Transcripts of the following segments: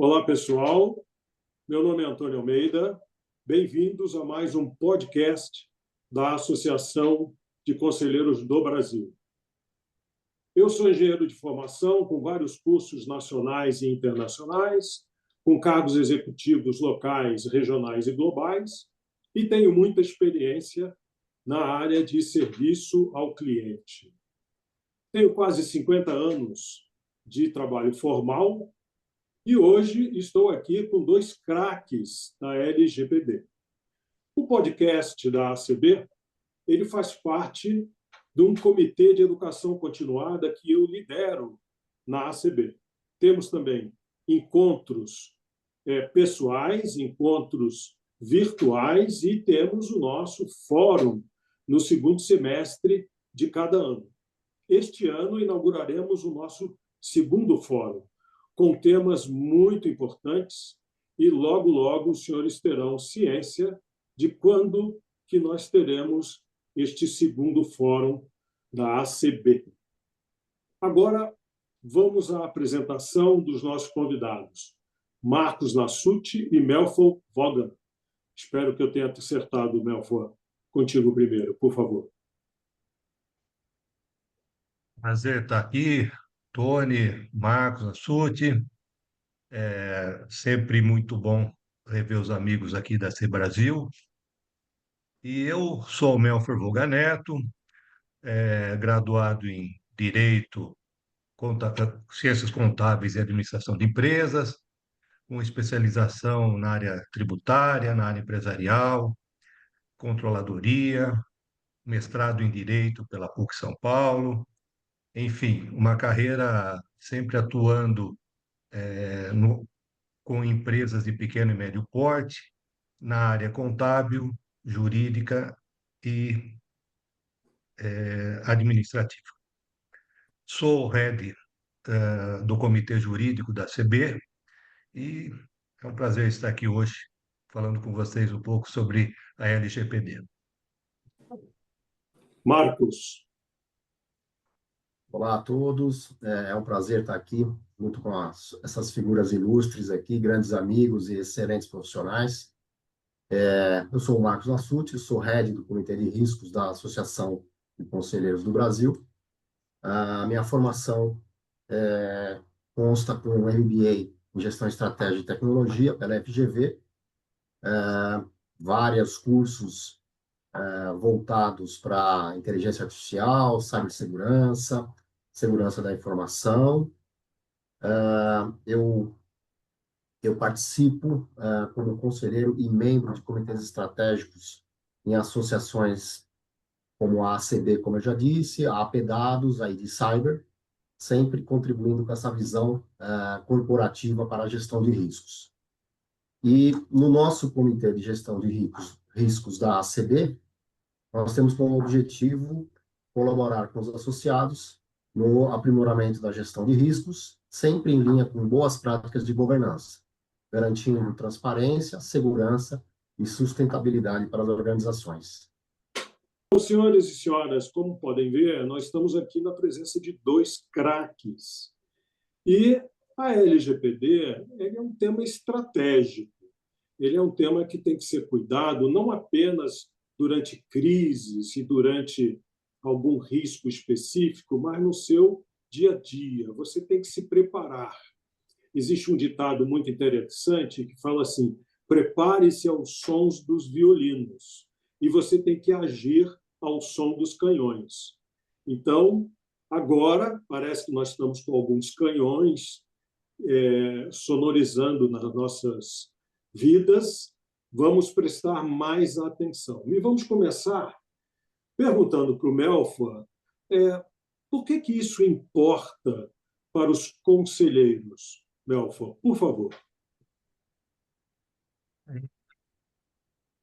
Olá, pessoal. Meu nome é Antônio Almeida. Bem-vindos a mais um podcast da Associação de Conselheiros do Brasil. Eu sou engenheiro de formação, com vários cursos nacionais e internacionais, com cargos executivos locais, regionais e globais, e tenho muita experiência na área de serviço ao cliente. Tenho quase 50 anos de trabalho formal e hoje estou aqui com dois craques da LGPD. O podcast da ACB, ele faz parte de um comitê de educação continuada que eu lidero na ACB. Temos também encontros pessoais, encontros virtuais e temos o nosso fórum no segundo semestre de cada ano. Este ano inauguraremos o nosso segundo fórum, com temas muito importantes e logo, logo os senhores terão ciência de quando que nós teremos este segundo fórum da ACB. Agora, vamos à apresentação dos nossos convidados, Marcos Nassuti e Melfor Vaughan. Espero que eu tenha acertado, Melfor. Contigo primeiro, por favor. Prazer estar aqui, Tony, Marcos Nassuti. Sempre muito bom rever os amigos aqui da C Brasil. E eu sou o Melfor Vaughan Neto, graduado em Direito, Ciências Contábeis e Administração de Empresas, com especialização na área tributária, na área empresarial, controladoria, mestrado em Direito pela PUC São Paulo. Enfim, uma carreira sempre atuando com empresas de pequeno e médio porte, na área contábil, jurídica e administrativa. Sou head do Comitê Jurídico da CB e é um prazer estar aqui hoje falando com vocês um pouco sobre a LGPD. Marcos. Olá a todos, é um prazer estar aqui junto com essas figuras ilustres aqui, grandes amigos e excelentes profissionais. Eu sou o Marcos Nassuti, sou head do Comitê de Riscos da Associação de Conselheiros do Brasil. A minha formação consta com um MBA em Gestão Estratégia e Tecnologia pela FGV, vários cursos voltados para inteligência artificial, cibersegurança, segurança da informação. Eu participo como conselheiro e membro de comitês estratégicos em associações como a ACB, como eu já disse, a AP Dados, a ID Cyber, sempre contribuindo com essa visão corporativa para a gestão de riscos. E no nosso comitê de gestão de riscos da ACB, nós temos como objetivo colaborar com os associados no aprimoramento da gestão de riscos, sempre em linha com boas práticas de governança, garantindo transparência, segurança e sustentabilidade para as organizações. Bom, senhores e senhoras, como podem ver, nós estamos aqui na presença de dois craques. E a LGPD é um tema estratégico. Ele é um tema que tem que ser cuidado não apenas durante crises e durante algum risco específico, mas no seu dia a dia. Você tem que se preparar. Existe um ditado muito interessante que fala assim: prepare-se aos sons dos violinos, e você tem que agir ao som dos canhões. Então, agora, parece que nós estamos com alguns canhões sonorizando nas nossas vidas. Vamos prestar mais atenção. E vamos começar perguntando para o Melfor por que isso importa para os conselheiros. Melfor, por favor.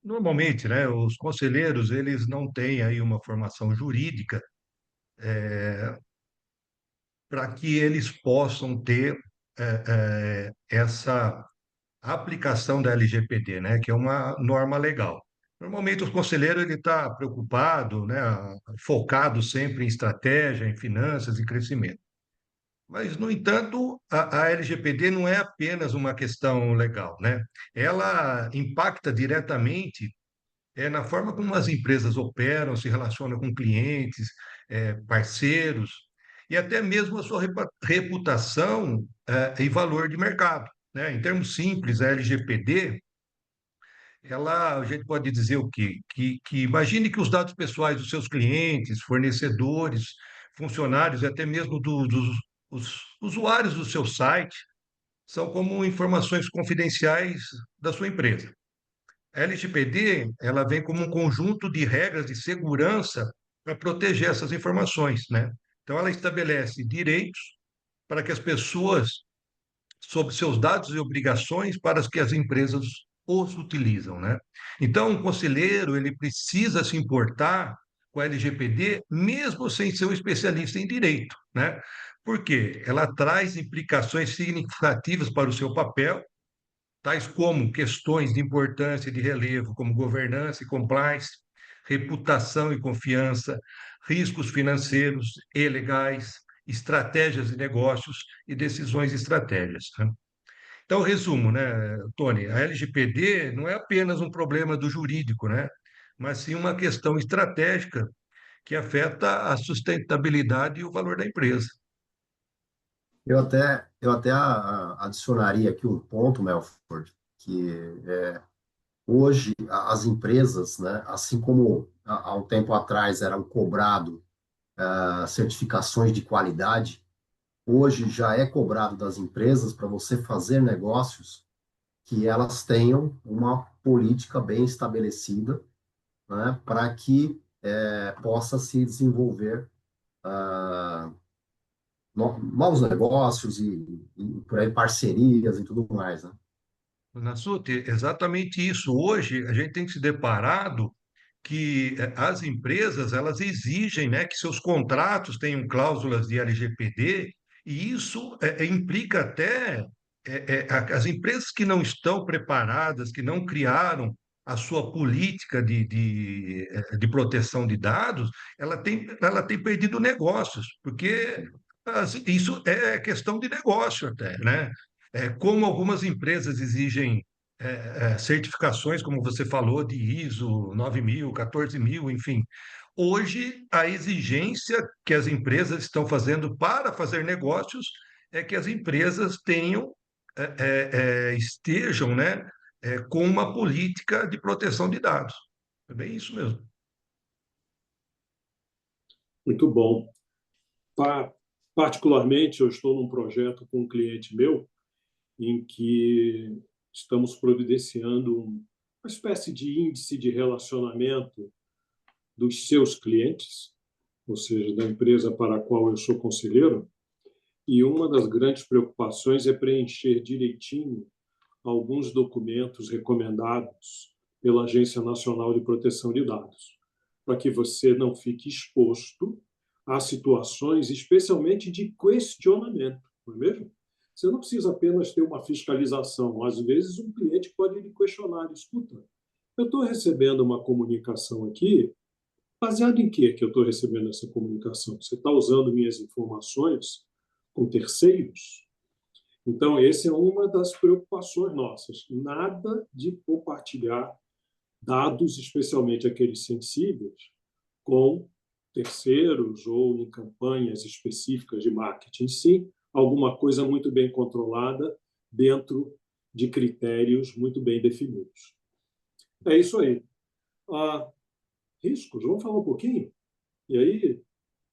Normalmente, né, os conselheiros eles não têm aí uma formação jurídica para que eles possam ter essa aplicação da LGPD, né, que é uma norma legal. Normalmente, o conselheiro ele está preocupado, né, focado sempre em estratégia, em finanças e crescimento. Mas, no entanto, a LGPD não é apenas uma questão legal, né? Ela impacta diretamente na forma como as empresas operam, se relacionam com clientes, parceiros, e até mesmo a sua reputação, e valor de mercado, né? Em termos simples, a LGPD, a gente pode dizer o quê? Que imagine que os dados pessoais dos seus clientes, fornecedores, funcionários e até mesmo dos os usuários do seu site são como informações confidenciais da sua empresa. A LGPD, ela vem como um conjunto de regras de segurança para proteger essas informações, né? Então, ela estabelece direitos para que as pessoas, sobre seus dados e obrigações para as que as empresas os utilizam, né? Então, um conselheiro, ele precisa se importar com a LGPD, mesmo sem ser um especialista em direito, né? Porque ela traz implicações significativas para o seu papel, tais como questões de importância e de relevo, como governança e compliance, reputação e confiança, riscos financeiros e legais, estratégias de negócios e decisões estratégicas, né? Então, resumo, né, Tony, a LGPD não é apenas um problema do jurídico, né, mas sim uma questão estratégica que afeta a sustentabilidade e o valor da empresa. Eu até adicionaria aqui um ponto, Melford, que hoje as empresas, né, assim como há um tempo atrás eram cobrado certificações de qualidade, hoje já é cobrado das empresas para você fazer negócios que elas tenham uma política bem estabelecida, né, para que possa se desenvolver novos negócios e por aí parcerias e tudo mais, né? Nassuti, exatamente isso. Hoje, a gente tem se deparado que as empresas elas exigem, né, que seus contratos tenham cláusulas de LGPD, e isso implica até as empresas que não estão preparadas, que não criaram a sua política de proteção de dados, ela tem perdido negócios, porque isso é questão de negócio até, né? Como algumas empresas exigem certificações, como você falou, de ISO 9000, 14000, enfim. Hoje, a exigência que as empresas estão fazendo para fazer negócios é que as empresas estejam, né, com uma política de proteção de dados. É bem isso mesmo. Muito bom. Particularmente, eu estou num projeto com um cliente meu em que estamos providenciando uma espécie de índice de relacionamento dos seus clientes, ou seja, da empresa para a qual eu sou conselheiro, e uma das grandes preocupações é preencher direitinho alguns documentos recomendados pela Agência Nacional de Proteção de Dados, para que você não fique exposto a situações, especialmente de questionamento, não é mesmo? Você não precisa apenas ter uma fiscalização. Às vezes, um cliente pode lhe questionar: escuta, eu estou recebendo uma comunicação aqui, baseado em que eu estou recebendo essa comunicação? Você está usando minhas informações com terceiros? Então, essa é uma das preocupações nossas. Nada de compartilhar dados, especialmente aqueles sensíveis, com terceiros ou em campanhas específicas de marketing. Sim, alguma coisa muito bem controlada dentro de critérios muito bem definidos. É isso aí. Ah, riscos, vamos falar um pouquinho? E aí,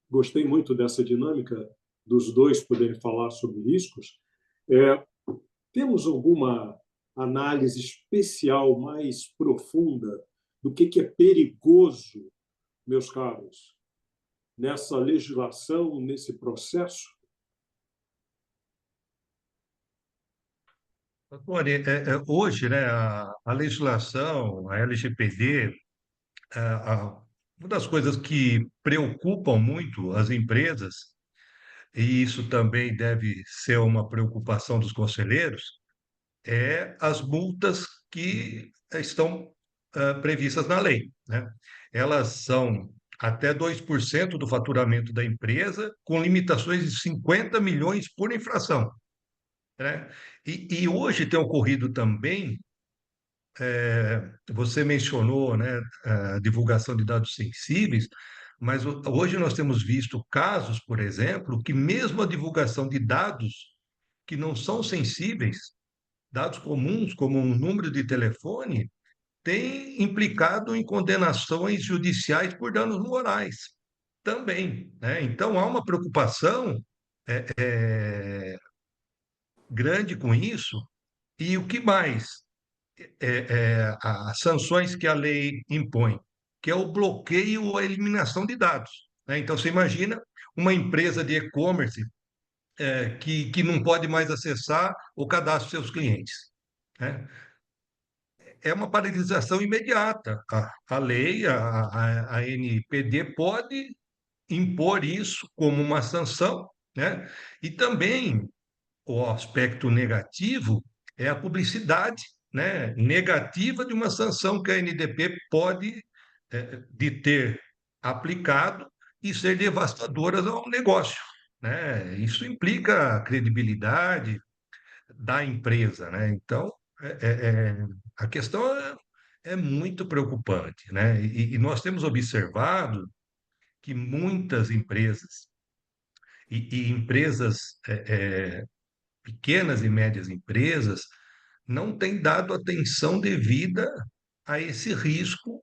gostei muito dessa dinâmica dos dois poderem falar sobre riscos. Temos alguma análise especial mais profunda do que é perigoso, meus caros, nessa legislação, nesse processo? Olha, hoje, né, a legislação, a LGPD, uma das coisas que preocupam muito as empresas, e isso também deve ser uma preocupação dos conselheiros, as multas que estão previstas na lei, né? Elas são até 2% do faturamento da empresa, com limitações de 50 milhões por infração, né? E hoje tem ocorrido também, você mencionou, né, a divulgação de dados sensíveis, mas hoje nós temos visto casos, por exemplo, que mesmo a divulgação de dados que não são sensíveis, dados comuns, como um número de telefone, tem implicado em condenações judiciais por danos morais também, né? Então há uma preocupação grande com isso. E o que mais? As sanções que a lei impõe, que é o bloqueio ou a eliminação de dados, né? Então você imagina uma empresa de e-commerce que não pode mais acessar o cadastro dos seus clientes, né? É uma paralisação imediata. A lei, a ANPD pode impor isso como uma sanção, né? E também o aspecto negativo é a publicidade, né, negativa de uma sanção que a NDP pode de ter aplicado e ser devastadoras ao negócio, né? Isso implica a credibilidade da empresa, né? Então, a questão é muito preocupante, né? E nós temos observado que muitas empresas e empresas pequenas e médias empresas não têm dado atenção devida a esse risco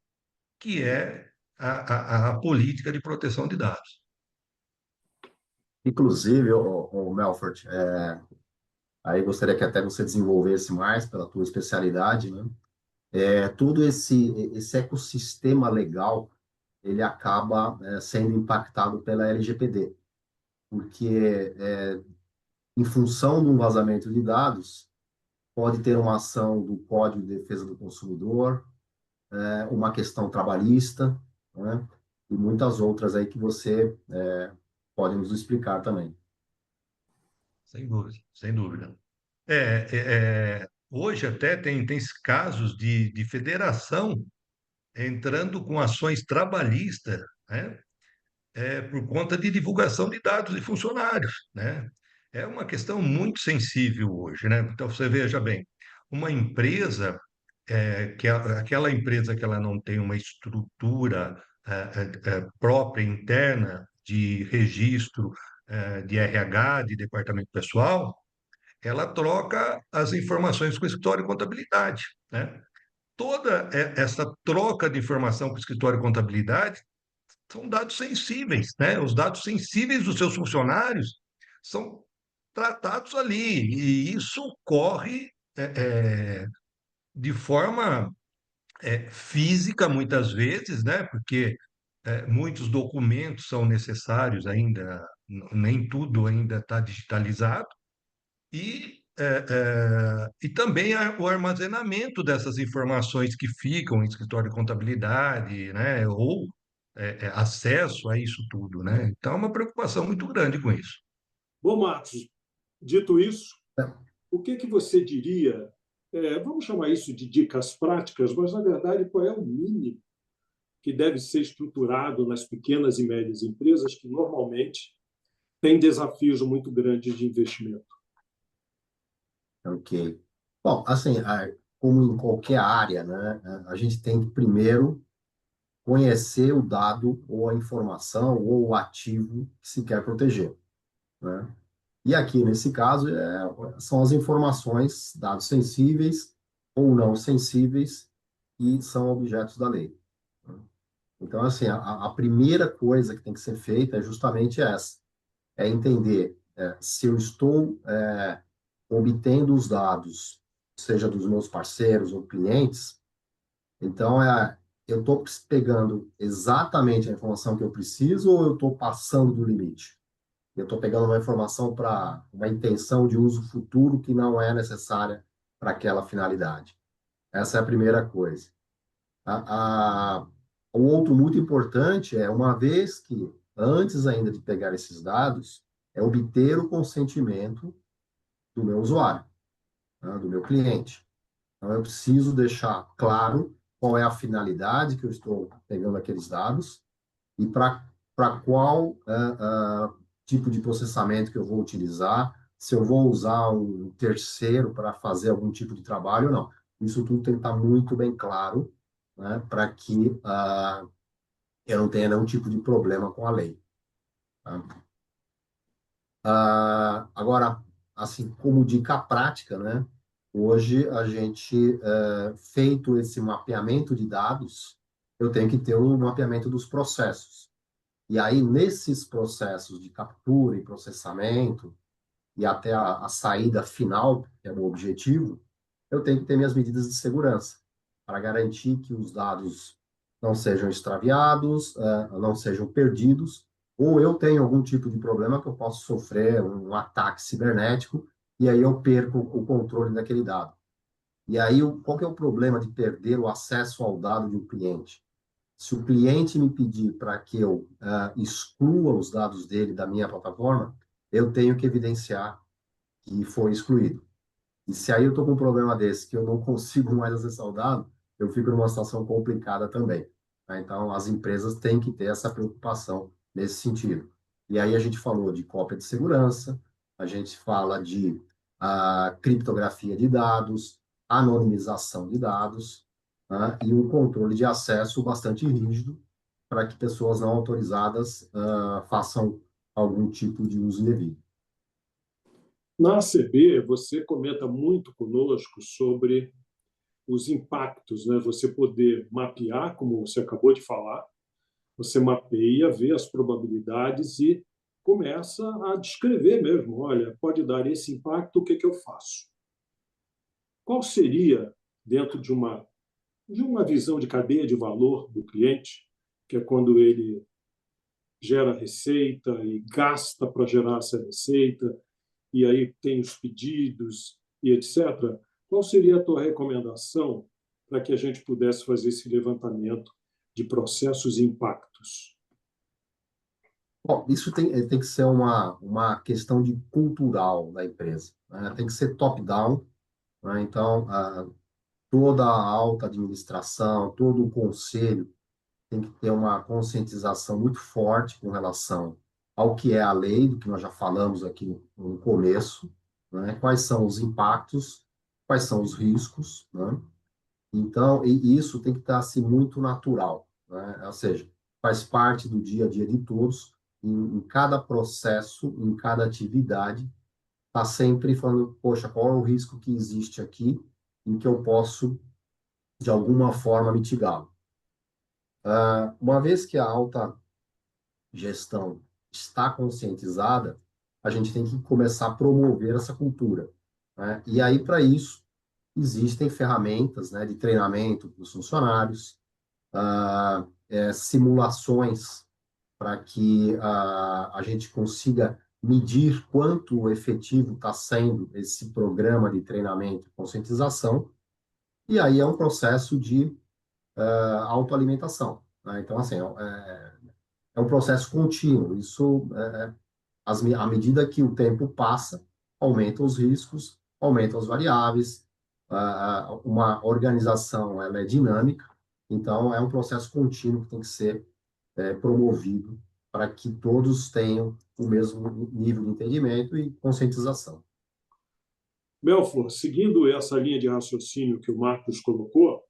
que é a política de proteção de dados. Inclusive, o Melford, aí gostaria que até você desenvolvesse mais pela tua especialidade, né? Todo esse ecossistema legal, ele acaba sendo impactado pela LGPD, porque em função de um vazamento de dados, pode ter uma ação do Código de Defesa do Consumidor, uma questão trabalhista, né? E muitas outras aí que você pode nos explicar também. Sem dúvida, sem dúvida. Hoje até tem casos de federação entrando com ações trabalhistas, né? Por conta de divulgação de dados de funcionários, né? É uma questão muito sensível hoje, né? Então você veja bem, uma empresa aquela empresa que ela não tem uma estrutura própria interna de registro de RH, de departamento pessoal, ela troca as informações com o escritório de contabilidade, né? Toda essa troca de informação com o escritório de contabilidade são dados sensíveis, né? Os dados sensíveis dos seus funcionários são tratados ali, e isso ocorre de forma física, muitas vezes, né? Porque muitos documentos são necessários ainda, nem tudo ainda está digitalizado, e também o armazenamento dessas informações que ficam em escritório de contabilidade, né? Ou acesso a isso tudo, né? Então, é uma preocupação muito grande com isso. Bom, Marcos, dito isso, o que você diria? Vamos chamar isso de dicas práticas, mas, na verdade, qual é o mínimo que deve ser estruturado nas pequenas e médias empresas que, normalmente, têm desafios muito grandes de investimento? Ok. Bom, assim, como em qualquer área, né, a gente tem que primeiro conhecer o dado ou a informação ou o ativo que se quer proteger, né? E aqui, nesse caso, são as informações, dados sensíveis ou não sensíveis, que são objetos da lei, né? Então, assim, a primeira coisa que tem que ser feita é justamente essa, é entender se eu estou obtendo os dados, seja dos meus parceiros ou clientes, então eu estou pegando exatamente a informação que eu preciso ou eu estou passando do limite? Eu estou pegando uma informação para uma intenção de uso futuro que não é necessária para aquela finalidade. Essa é a primeira coisa. O outro muito importante é, uma vez que, antes ainda de pegar esses dados, é obter o consentimento do meu usuário, né, do meu cliente. Então, eu preciso deixar claro qual é a finalidade que eu estou pegando aqueles dados e para qual tipo de processamento que eu vou utilizar, se eu vou usar um terceiro para fazer algum tipo de trabalho ou não. Isso tudo tem que estar muito bem claro, né, para que eu não tenha nenhum tipo de problema com a lei. Tá? Agora, assim, como dica prática, né? Hoje a gente, feito esse mapeamento de dados, eu tenho que ter um mapeamento dos processos. E aí, nesses processos de captura e processamento, e até a saída final, que é o objetivo, eu tenho que ter minhas medidas de segurança para garantir que os dados não sejam extraviados, não sejam perdidos, ou eu tenho algum tipo de problema que eu posso sofrer um ataque cibernético e aí eu perco o controle daquele dado. E aí, qual que é o problema de perder o acesso ao dado de um cliente? Se o cliente me pedir para que eu exclua os dados dele da minha plataforma, eu tenho que evidenciar que foi excluído. E se aí eu estou com um problema desse, que eu não consigo mais acessar o dado, eu fico numa situação complicada também. Tá? Então, as empresas têm que ter essa preocupação nesse sentido. E aí a gente falou de cópia de segurança, a gente fala de criptografia de dados, anonimização de dados, né? E um controle de acesso bastante rígido para que pessoas não autorizadas façam algum tipo de uso indevido. Na ACB, você comenta muito conosco sobre os impactos, né? Você poder mapear, como você acabou de falar, você mapeia, vê as probabilidades e começa a descrever mesmo. Olha, pode dar esse impacto, o que que eu faço? Qual seria, dentro de uma visão de cadeia de valor do cliente, que é quando ele gera receita e gasta para gerar essa receita, e aí tem os pedidos e etc. Qual seria a tua recomendação para que a gente pudesse fazer esse levantamento de processos e impactos? Bom, isso tem que ser uma questão de cultural da empresa, né? Tem que ser top-down, né? Então, toda a alta administração, todo o conselho tem que ter uma conscientização muito forte com relação ao que é a lei, do que nós já falamos aqui no começo, né? Quais são os impactos, quais são os riscos, né? Então, e isso tem que estar assim, muito natural, né? Ou seja, faz parte do dia a dia de todos, em cada processo, em cada atividade, está sempre falando, poxa, qual é o risco que existe aqui em que eu posso, de alguma forma, mitigá-lo. Uma vez que a alta gestão está conscientizada, a gente tem que começar a promover essa cultura, né? E aí, para isso, existem ferramentas, né, de treinamento para os funcionários, simulações para que a gente consiga medir quanto efetivo está sendo esse programa de treinamento e conscientização, e aí é um processo de autoalimentação, né? Então, assim, é um processo contínuo. Isso, à medida que o tempo passa, aumentam os riscos, aumentam as variáveis, uma organização ela é dinâmica, então é um processo contínuo que tem que ser promovido para que todos tenham o mesmo nível de entendimento e conscientização. Belfor, seguindo essa linha de raciocínio que o Marcos colocou,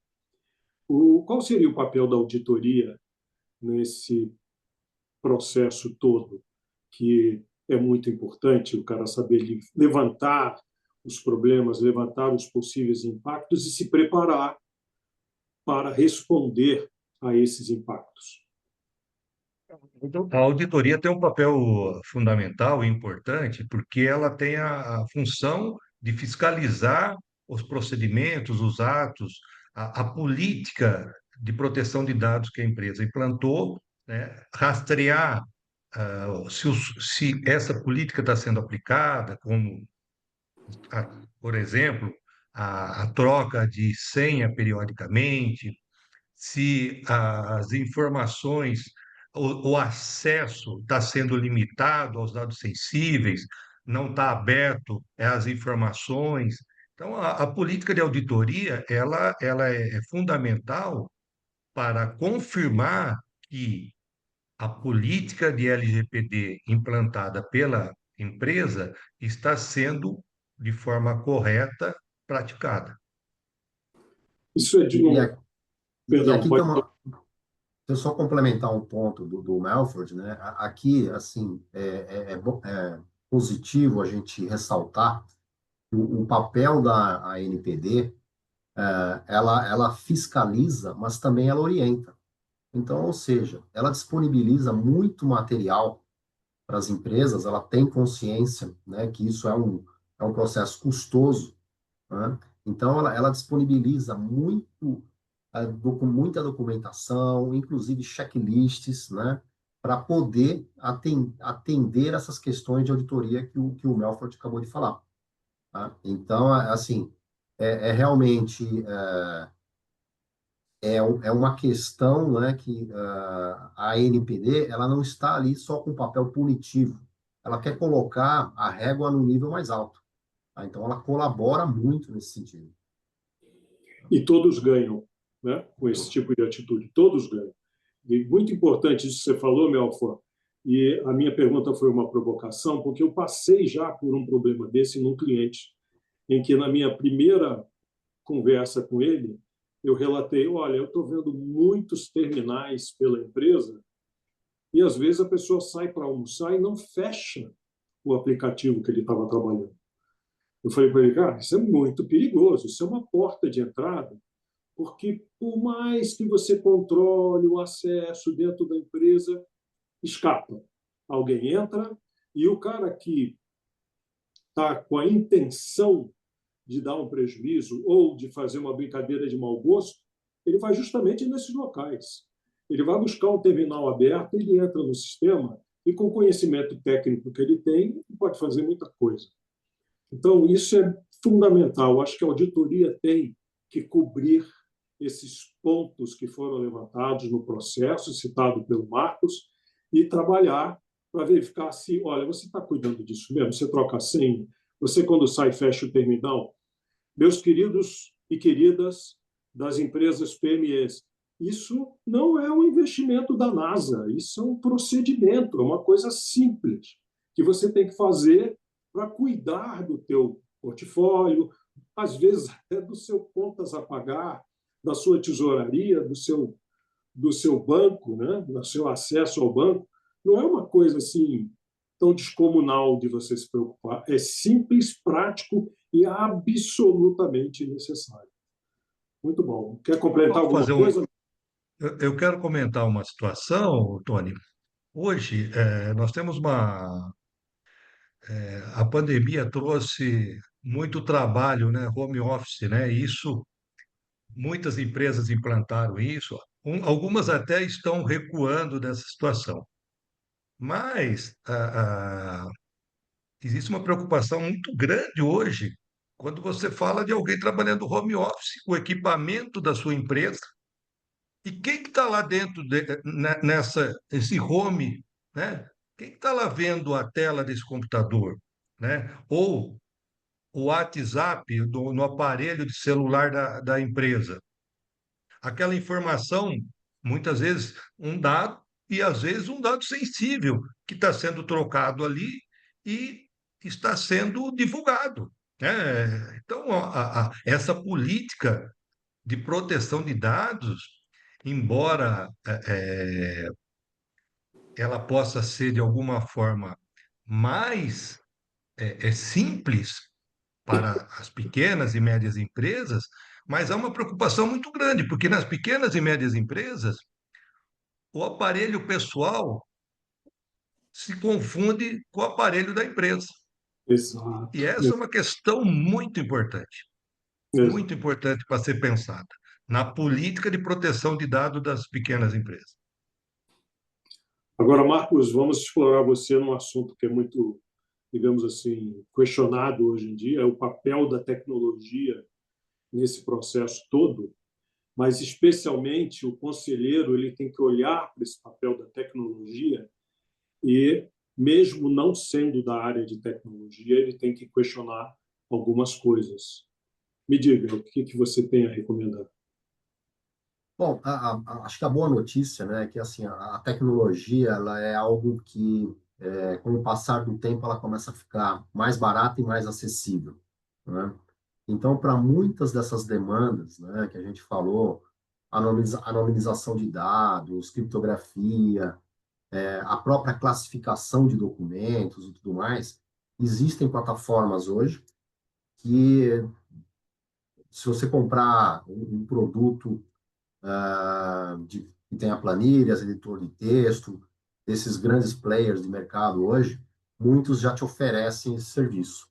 qual seria o papel da auditoria nesse processo todo, que é muito importante o cara saber levantar os problemas, levantar os possíveis impactos e se preparar para responder a esses impactos. Então, a auditoria tem um papel fundamental e importante, porque ela tem a função de fiscalizar os procedimentos, os atos, a política de proteção de dados que a empresa implantou, né? Rastrear se essa política está sendo aplicada, como, por exemplo, a troca de senha periodicamente, se as informações, o acesso está sendo limitado aos dados sensíveis, não está aberto às informações. Então, a política de auditoria, ela é fundamental para confirmar que a política de LGPD implantada pela empresa está sendo, de forma correta, praticada. Isso é de E, e, novo. a- e Perdão, aqui tem pode. uma. Deixa eu só complementar um ponto do Melford, né? Aqui, assim, é positivo a gente ressaltar o papel da ANPD, ela fiscaliza, mas também ela orienta. Então, ou seja, ela disponibiliza muito material para as empresas, ela tem consciência, né, que isso é um processo custoso, né? Então, ela disponibiliza muita documentação, inclusive checklists, né, para poder atender essas questões de auditoria que o Melford acabou de falar, tá? Então, assim, realmente é uma questão, né, que a ANPD ela não está ali só com papel punitivo, ela quer colocar a régua no nível mais alto, tá? Então, ela colabora muito nesse sentido. E todos ganham, né, com esse tipo de atitude. Todos ganham. E muito importante isso que você falou, Melfor. E a minha pergunta foi uma provocação, porque eu passei já por um problema desse num cliente, em que na minha primeira conversa com ele, eu relatei: olha, eu estou vendo muitos terminais pela empresa e às vezes a pessoa sai para almoçar e não fecha o aplicativo que ele estava trabalhando. Eu falei para ele: cara, isso é muito perigoso, isso é uma porta de entrada, porque por mais que você controle o acesso dentro da empresa, escapa. Alguém entra e o cara que está com a intenção de dar um prejuízo ou de fazer uma brincadeira de mau gosto, ele vai justamente nesses locais. Ele vai buscar um terminal aberto, ele entra no sistema e, com o conhecimento técnico que ele tem, ele pode fazer muita coisa. Então, isso é fundamental. Acho que a auditoria tem que cobrir esses pontos que foram levantados no processo, citado pelo Marcos, e trabalhar para verificar se, olha, você está cuidando disso mesmo? Você troca a senha? Você, quando sai, fecha o terminal? Meus queridos e queridas das empresas PMEs, isso não é um investimento da NASA, isso é um procedimento, é uma coisa simples que você tem que fazer para cuidar do teu portfólio, às vezes até do seu contas a pagar, da sua tesouraria, do seu banco, né? Do seu acesso ao banco. Não é uma coisa assim tão descomunal de você se preocupar. É simples, prático e absolutamente necessário. Muito bom. Quer complementar Vamos alguma fazer um. coisa? Eu quero comentar uma situação, Tony. Hoje, nós temos uma. A pandemia trouxe muito trabalho, né? Home office, né? Isso, muitas empresas implantaram isso. Algumas até estão recuando dessa situação. Mas existe uma preocupação muito grande hoje quando você fala de alguém trabalhando home office, o equipamento da sua empresa. E quem que está lá dentro esse home, né? Quem está lá vendo a tela desse computador, né? Ou o WhatsApp no aparelho de celular da empresa. Aquela informação, muitas vezes, um dado, e às vezes um dado sensível, que está sendo trocado ali e está sendo divulgado, né? Então, essa política de proteção de dados, embora ela possa ser de alguma forma mais simples para as pequenas e médias empresas, mas há uma preocupação muito grande, porque nas pequenas e médias empresas, o aparelho pessoal se confunde com o aparelho da empresa. Exato. E essa é uma questão Exato. muito importante para ser pensada na política de proteção de dados das pequenas empresas. Agora, Marcos, vamos explorar você num assunto que é muito, digamos assim, questionado hoje em dia, é o papel da tecnologia nesse processo todo, mas especialmente o conselheiro ele tem que olhar para esse papel da tecnologia e, mesmo não sendo da área de tecnologia, ele tem que questionar algumas coisas. Me diga, o que você tem a recomendar? Bom, acho que a boa notícia, né, é que assim, a tecnologia ela é algo que, com o passar do tempo, ela começa a ficar mais barata e mais acessível, né? Então, para muitas dessas demandas, né, que a gente falou, anonimização de dados, criptografia, a própria classificação de documentos e tudo mais, existem plataformas hoje que, se você comprar um produto que tenha planilhas, editor de texto, desses grandes players de mercado hoje, muitos já te oferecem esse serviço.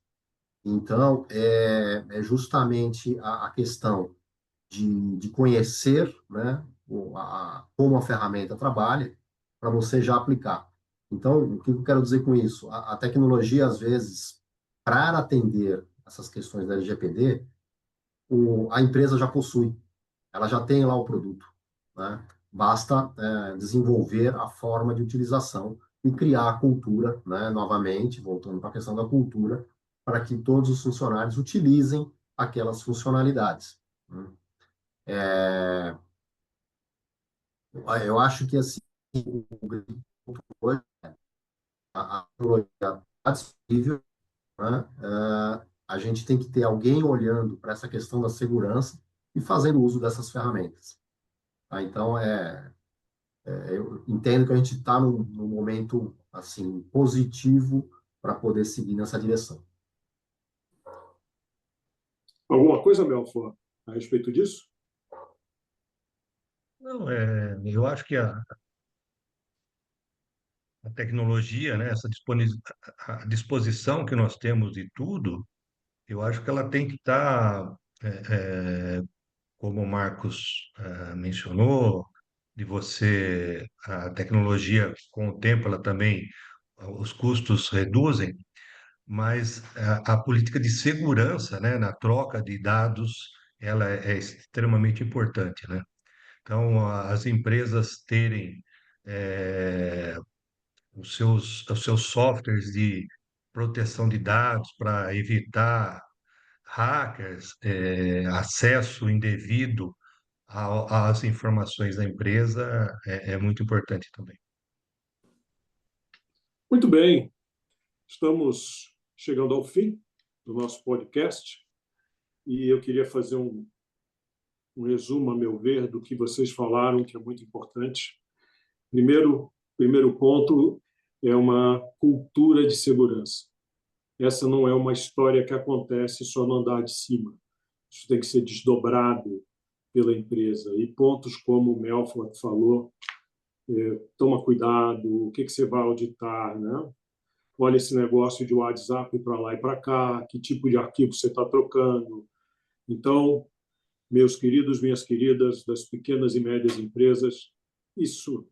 Então, é justamente a questão de conhecer, né, como a ferramenta trabalha, para você já aplicar. Então, o que eu quero dizer com isso? A tecnologia, às vezes, para atender essas questões da LGPD, a empresa já possui, ela já tem lá o produto, né? Basta desenvolver a forma de utilização e criar a cultura, né? Novamente, voltando para a questão da cultura, para que todos os funcionários utilizem aquelas funcionalidades, né? Eu acho que assim, hoje a tecnologia está disponível, né? A gente tem que ter alguém olhando para essa questão da segurança e fazendo uso dessas ferramentas. Tá? Então, eu entendo que a gente está num momento assim positivo para poder seguir nessa direção. Alguma coisa, Melfor, a respeito disso? Não, eu acho que a tecnologia, né, a disposição que nós temos de tudo, eu acho que ela tem que estar, como o Marcos mencionou, de você, a tecnologia, com o tempo, ela também, os custos reduzem, mas a política de segurança, né, na troca de dados, ela é extremamente importante, né? Então, as empresas terem eh, os seus softwares de proteção de dados para evitar hackers, acesso indevido às informações da empresa é muito importante também. Muito bem, estamos chegando ao fim do nosso podcast e eu queria fazer um resumo, a meu ver, do que vocês falaram, que é muito importante. Primeiro ponto é uma cultura de segurança. Essa não é uma história que acontece só no andar de cima. Isso tem que ser desdobrado pela empresa. E pontos como o Melfort falou, toma cuidado, o que você vai auditar, né? Olha esse negócio de WhatsApp para lá e para cá, que tipo de arquivo você está trocando. Então, meus queridos, minhas queridas das pequenas e médias empresas, isso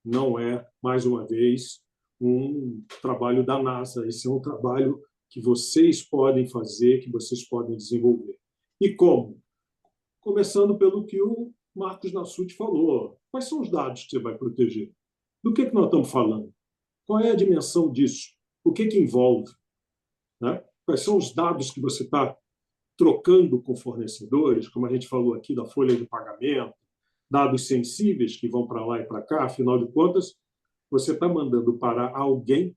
não é, mais uma vez, um trabalho da NASA. Esse é um trabalho que vocês podem fazer, que vocês podem desenvolver. E como? Começando pelo que o Marcos Nassuti falou. Quais são os dados que você vai proteger? Do que nós estamos falando? Qual é a dimensão disso? O que envolve? Né? Quais são os dados que você está trocando com fornecedores, como a gente falou aqui da folha de pagamento, dados sensíveis que vão para lá e para cá, afinal de contas, você está mandando para alguém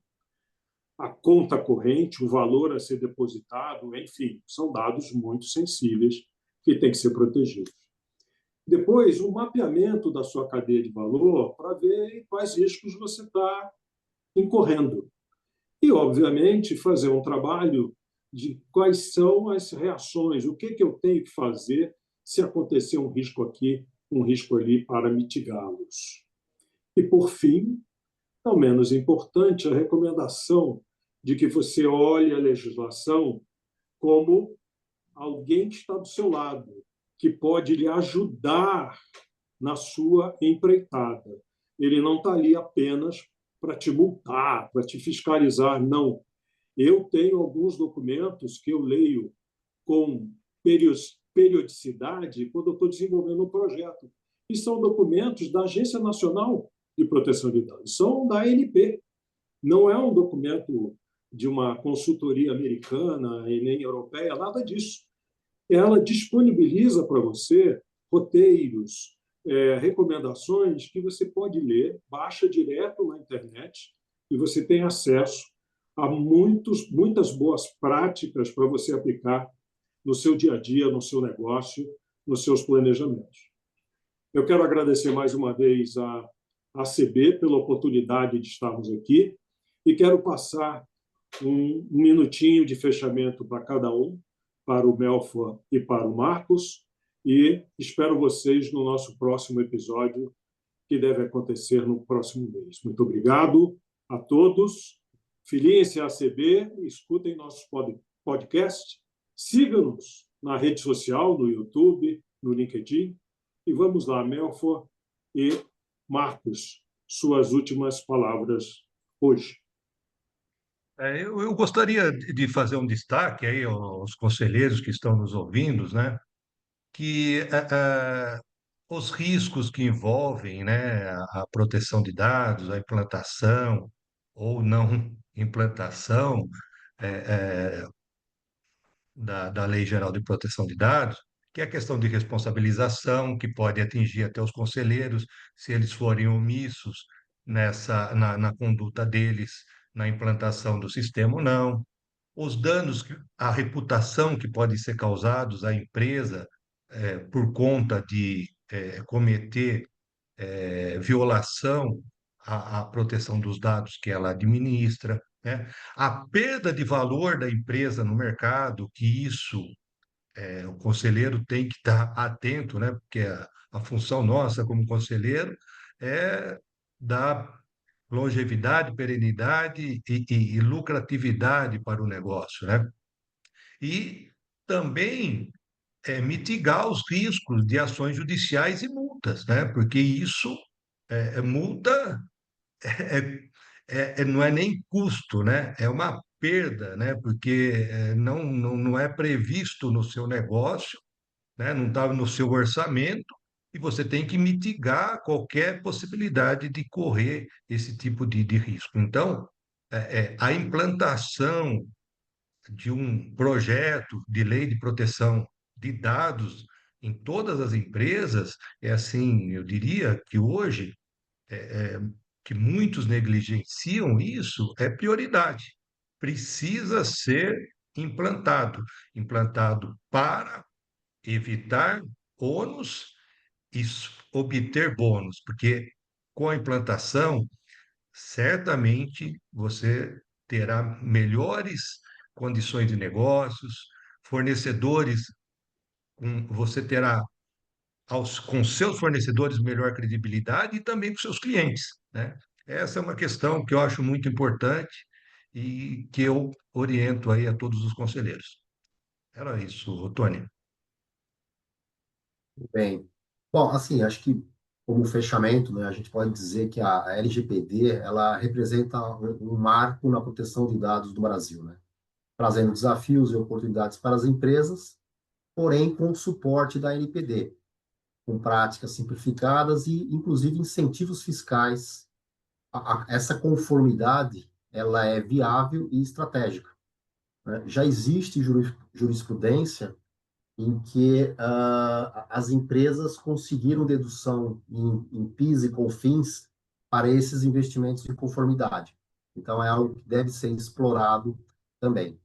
a conta corrente, o valor a ser depositado, enfim, são dados muito sensíveis que têm que ser protegidos. Depois, o mapeamento da sua cadeia de valor para ver quais riscos você está incorrendo. E, obviamente, fazer um trabalho de quais são as reações, o que eu tenho que fazer se acontecer um risco aqui, um risco ali, para mitigá-los. E, por fim, não menos importante, a recomendação de que você olhe a legislação como alguém que está do seu lado, que pode lhe ajudar na sua empreitada. Ele não está ali apenas para te multar, para te fiscalizar, não. Eu tenho alguns documentos que eu leio com periodicidade quando eu estou desenvolvendo um projeto. E são documentos da Agência Nacional de Proteção de Dados, são da ANP. Não é um documento de uma consultoria americana e nem europeia, nada disso. Ela disponibiliza para você roteiros, recomendações que você pode ler, baixa direto na internet e você tem acesso a muitas boas práticas para você aplicar no seu dia a dia, no seu negócio, nos seus planejamentos. Eu quero agradecer mais uma vez a ACB pela oportunidade de estarmos aqui e quero passar um minutinho de fechamento para cada um, para o Melfor e para o Marcos, e espero vocês no nosso próximo episódio, que deve acontecer no próximo mês. Muito obrigado a todos. Filiem-se à ACB, escutem nossos podcasts, sigam-nos na rede social, no YouTube, no LinkedIn, e vamos lá, Melfor e Marcos, suas últimas palavras hoje. Eu gostaria de fazer um destaque aí aos conselheiros que estão nos ouvindo, né? Que os riscos que envolvem, né, a proteção de dados, a implantação ou não implantação da Lei Geral de Proteção de Dados, que é a questão de responsabilização, que pode atingir até os conselheiros, se eles forem omissos na conduta deles, na implantação do sistema ou não. Os danos, a reputação que podem ser causados à empresa por conta de cometer violação à proteção dos dados que ela administra, né? A perda de valor da empresa no mercado, que isso o conselheiro tem que estar atento, né? Porque a função nossa como conselheiro é dar longevidade, perenidade e lucratividade para o negócio, né? E também mitigar os riscos de ações judiciais e multas, né? Porque isso multa não é nem custo, né? É uma perda, né? Porque não é previsto no seu negócio, né? Não está no seu orçamento e você tem que mitigar qualquer possibilidade de correr esse tipo de risco. Então, a implantação de um projeto de lei de proteção de dados em todas as empresas é assim, eu diria que hoje que muitos negligenciam isso é prioridade. Precisa ser implantado para evitar ônus e obter bônus, porque com a implantação, certamente você terá melhores condições de negócios, fornecedores, você terá com seus fornecedores melhor credibilidade e também com seus clientes, né? Essa é uma questão que eu acho muito importante e que eu oriento aí a todos os conselheiros. Era isso, Tony. Bem, bom, assim, acho que como fechamento, né, a gente pode dizer que a LGPD, ela representa um marco na proteção de dados do Brasil, né? Trazendo desafios e oportunidades para as empresas, porém com o suporte da NPD, com práticas simplificadas e, inclusive, incentivos fiscais. Essa conformidade, ela é viável e estratégica, né? Já existe jurisprudência em que as empresas conseguiram dedução em PIS e COFINS para esses investimentos de conformidade. Então, é algo que deve ser explorado também.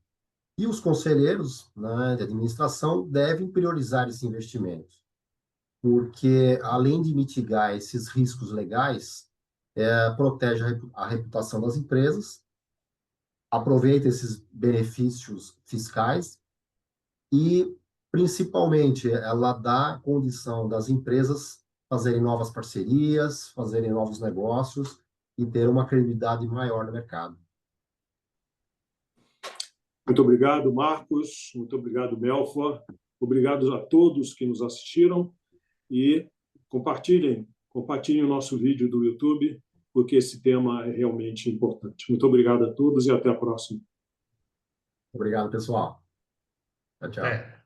E os conselheiros, né, de administração devem priorizar esses investimentos, porque, além de mitigar esses riscos legais, protege a reputação das empresas, aproveita esses benefícios fiscais e, principalmente, ela dá condição das empresas fazerem novas parcerias, fazerem novos negócios e ter uma credibilidade maior no mercado. Muito obrigado, Marcos. Muito obrigado, Melfor. Obrigado a todos que nos assistiram e compartilhem o nosso vídeo do YouTube, porque esse tema é realmente importante. Muito obrigado a todos e até a próxima. Obrigado, pessoal. Tchau, tchau.